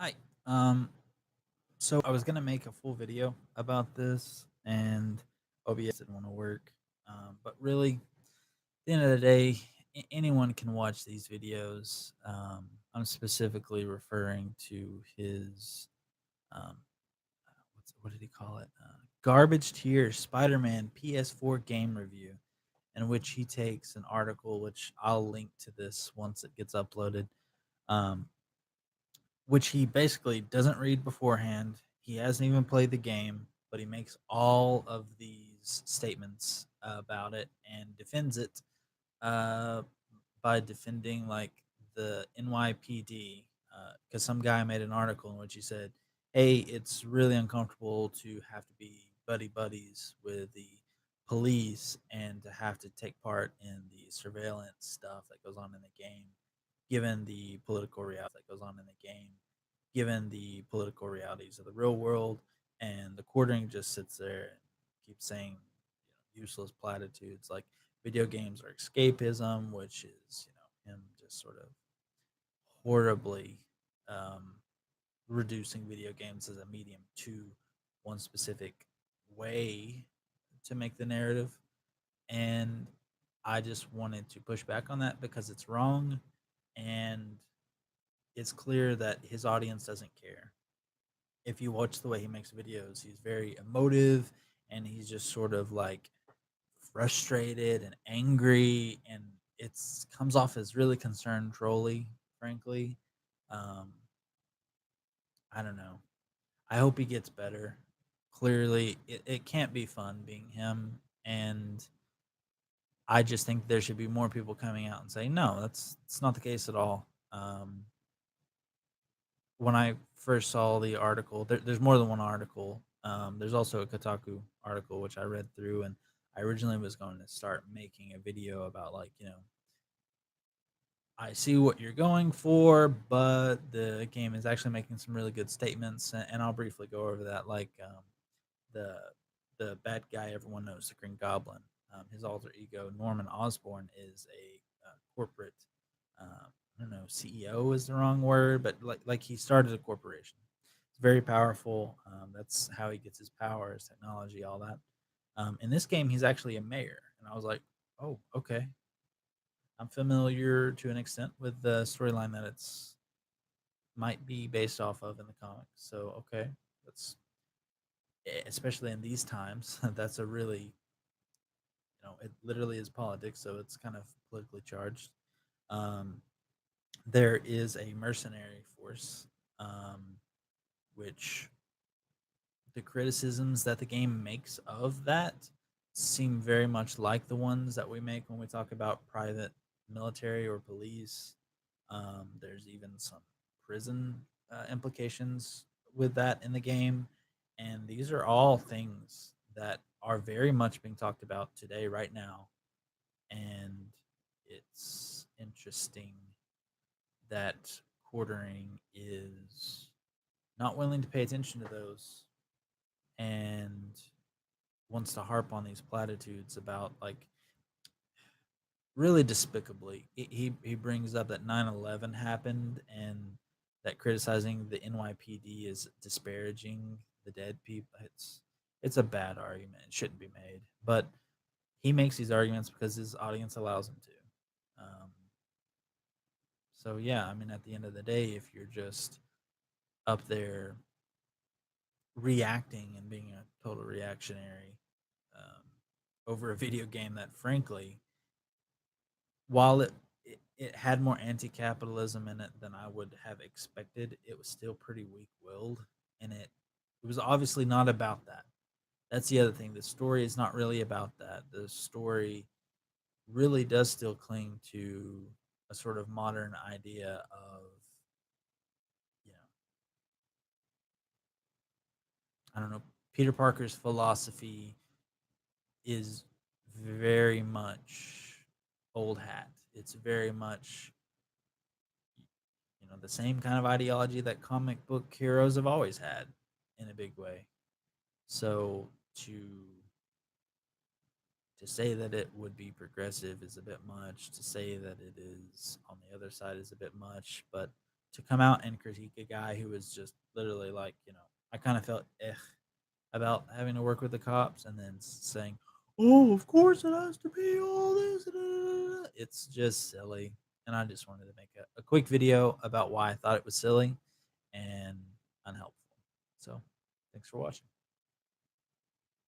Hi. So I was gonna make a full video about this, and OBS didn't want to work. But really, at the end of the day, anyone can watch these videos. I'm specifically referring to his um, what did he call it? Garbage tier Spider-Man PS4 game review, in which he takes an article, which I'll link to this once it gets uploaded. Um, which he basically doesn't read beforehand. He hasn't even played the game, but he makes all of these statements about it and defends it uh, by defending like the NYPD. Because some guy made an article in which he said, "Hey, it's really uncomfortable to have to be buddy buddies with the police and to have to take part in the surveillance stuff that goes on in the game, given the political reality that goes on in the game, given the political realities of the real world." And the quartering just sits there and keeps saying, useless platitudes like video games are escapism, which is, him just sort of horribly um, reducing video games as a medium to one specific way to make the narrative. And I just wanted to push back on that because it's wrong, and it's clear that his audience doesn't care. If you watch the way he makes videos, he's very emotive, and he's just sort of like frustrated and angry, and it's comes off as really concerned trolly, frankly. um I don't know. I hope he gets better. Clearly it can't be fun being him, and I just think there should be more people coming out and saying no, that's not the case at all. When I first saw the article, there's more than one article. There's also a Kotaku article which I read through, and I originally was going to start making a video about, like, I see what you're going for, but the game is actually making some really good statements, and I'll briefly go over that. Like, the the bad guy everyone knows, the Green Goblin. His alter ego Norman Osborn is a corporate. I don't know, CEO is the wrong word, but like he started a corporation. It's very powerful. That's how he gets his power, his technology, all that. In this game, he's actually a mayor, and I was like, oh, okay. I'm familiar to an extent with the storyline that it's might be based off of in the comics. So okay, that's especially in these times. That's a really, it literally is politics, so it's kind of politically charged. Um, there is a mercenary force, um, which the criticisms that the game makes of that seem very much like the ones that we make when we talk about private military or police. There's even some prison implications with that in the game. And these are all things that are very much being talked about today, right now. And it's interesting that quartering is not willing to pay attention to those, and wants to harp on these platitudes about, like, really despicably. He brings up that 9/11 happened, and that criticizing the NYPD is disparaging the dead people. It's a bad argument. It shouldn't be made, but he makes these arguments because his audience allows him to. So yeah, I mean, at the end of the day, if you're just up there reacting and being a total reactionary over a video game that, frankly, while it had more anti-capitalism in it than I would have expected, it was still pretty weak-willed, and it was obviously not about that. That's the other thing. The story is not really about that. The story really does still cling to a sort of modern idea of, you know, I don't know, Peter Parker's philosophy is very much old hat. It's very much, the same kind of ideology that comic book heroes have always had in a big way. So to say that it would be progressive is a bit much. To say that it is on the other side is a bit much. But to come out and critique a guy who was just literally like, I kind of felt about having to work with the cops, and then saying, "Oh, of course it has to be all this." It's just silly, and I just wanted to make a quick video about why I thought it was silly and unhelpful. So, thanks for watching.